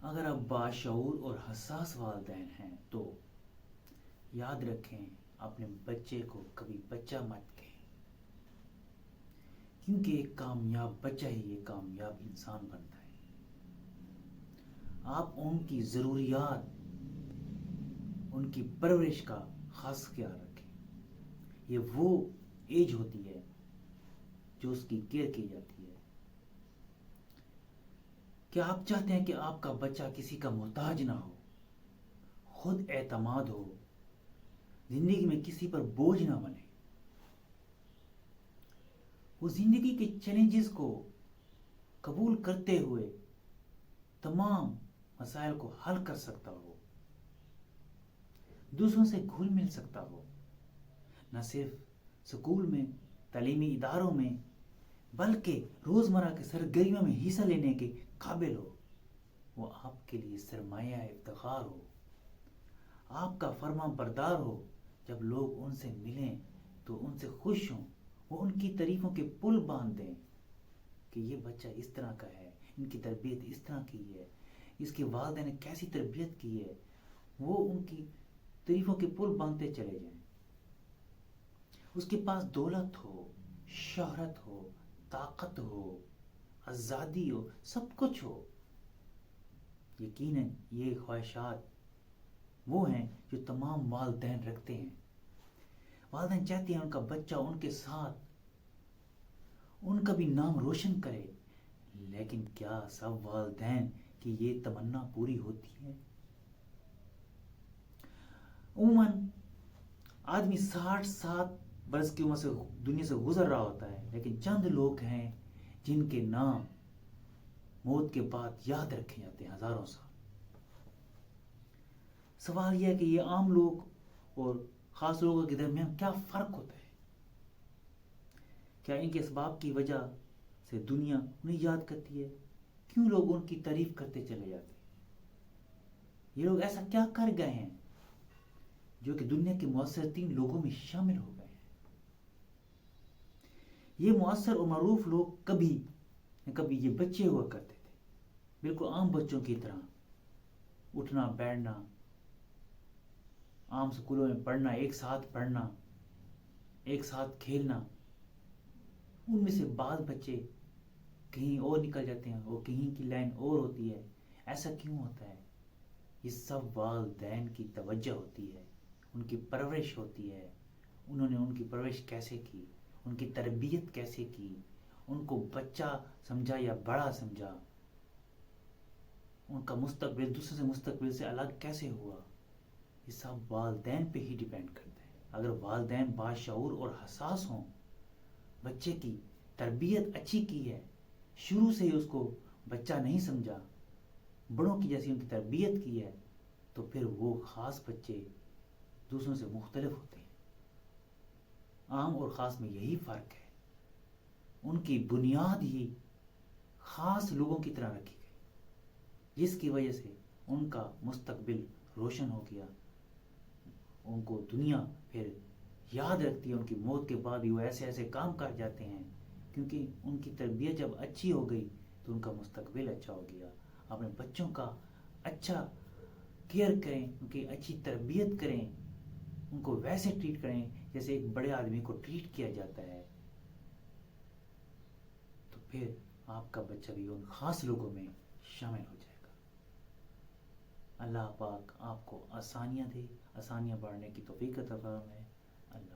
اگر آپ باشعور اور حساس والدین ہیں تو یاد رکھیں اپنے بچے کو کبھی بچہ مت کہیں، کیونکہ ایک کامیاب بچہ ہی ایک کامیاب انسان بنتا ہے۔ آپ ان کی ضروریات، ان کی پرورش کا خاص خیال رکھیں۔ یہ وہ ایج ہوتی ہے جو اس کی کیئر کی جاتی ہے۔ کیا آپ چاہتے ہیں کہ آپ کا بچہ کسی کا محتاج نہ ہو، خود اعتماد ہو، زندگی میں کسی پر بوجھ نہ بنے، وہ زندگی کے چیلنجز کو قبول کرتے ہوئے تمام مسائل کو حل کر سکتا ہو، دوسروں سے گھل مل سکتا ہو، نہ صرف اسکول میں، تعلیمی اداروں میں، بلکہ روزمرہ کے سرگرمیوں میں حصہ لینے کے قابل ہو؟ وہ آپ کے لیے سرمایہ افتخار ہو، آپ کا فرما بردار ہو۔ جب لوگ ان سے ملیں تو ان سے خوش ہوں، وہ ان کی تعریفوں کے پل باندھ دیں کہ یہ بچہ اس طرح کا ہے، ان کی تربیت اس طرح کی ہے، اس کے والدین نے کیسی تربیت کی ہے، وہ ان کی تعریفوں کے پل باندھتے چلے جائیں۔ اس کے پاس دولت ہو، شہرت ہو، طاقت ہو، آزادی ہو، سب کچھ ہو، یقیناً یہ خواہشات وہ ہیں جو تمام والدین رکھتے ہیں۔ والدین چاہتے ہیں ان کا بچہ ان کے ساتھ ان کا بھی نام روشن کرے، لیکن کیا سب والدین کی یہ تمنا پوری ہوتی ہے؟ عموماً آدمی 60-70 کی عمر سے دنیا سے گزر رہا ہوتا ہے، لیکن چند لوگ ہیں جن کے نام موت کے بعد یاد رکھے جاتے ہیں ہزاروں سال۔ سوال یہ ہے کہ یہ عام لوگ اور خاص لوگوں کے درمیان کیا فرق ہوتا ہے؟ کیا ان کے اسباب کی وجہ سے دنیا انہیں یاد کرتی ہے؟ کیوں لوگ ان کی تعریف کرتے چلے جاتے ہیں؟ یہ لوگ ایسا کیا کر گئے ہیں جو کہ دنیا کے مؤثر ترین لوگوں میں شامل ہو گئے ہیں؟ یہ مؤثر اور معروف لوگ کبھی نہ کبھی یہ بچے ہوا کرتے تھے، بالکل عام بچوں کی طرح، اٹھنا بیٹھنا، عام سکولوں میں پڑھنا، ایک ساتھ پڑھنا، ایک ساتھ کھیلنا۔ ان میں سے بعض بچے کہیں اور نکل جاتے ہیں، اور کہیں کی لائن اور ہوتی ہے۔ ایسا کیوں ہوتا ہے؟ یہ سب والدین کی توجہ ہوتی ہے، ان کی پرورش ہوتی ہے، انہوں نے ان کی پرورش کیسے کی، ان کی تربیت کیسے کی، ان کو بچہ سمجھا یا بڑا سمجھا، ان کا مستقبل دوسرے سے مستقبل سے الگ کیسے ہوا، یہ سب والدین پہ ہی ڈیپینڈ کرتا ہے۔ اگر والدین باشعور اور حساس ہوں، بچے کی تربیت اچھی کی ہے، شروع سے ہی اس کو بچہ نہیں سمجھا، بڑوں کی جیسی ان کی تربیت کی ہے، تو پھر وہ خاص بچے دوسروں سے مختلف ہوتے ہیں۔ عام اور خاص میں یہی فرق ہے، ان کی بنیاد ہی خاص لوگوں کی طرح رکھی گئی، جس کی وجہ سے ان کا مستقبل روشن ہو گیا۔ ان کو دنیا پھر یاد رکھتی ہے، ان کی موت کے بعد بھی وہ ایسے ایسے کام کر جاتے ہیں، کیونکہ ان کی تربیت جب اچھی ہو گئی تو ان کا مستقبل اچھا ہو گیا۔ اپنے بچوں کا اچھا کیئر کریں، ان کی اچھی تربیت کریں، ان کو ویسے ٹریٹ کریں جیسے ایک بڑے آدمی کو ٹریٹ کیا جاتا ہے، تو پھر آپ کا بچہ بھی ان خاص لوگوں میں شامل ہو جائے گا۔ اللہ پاک آپ کو آسانیاں دے، آسانیاں بڑھنے کی توفیق عطا فرمائے۔ اللہ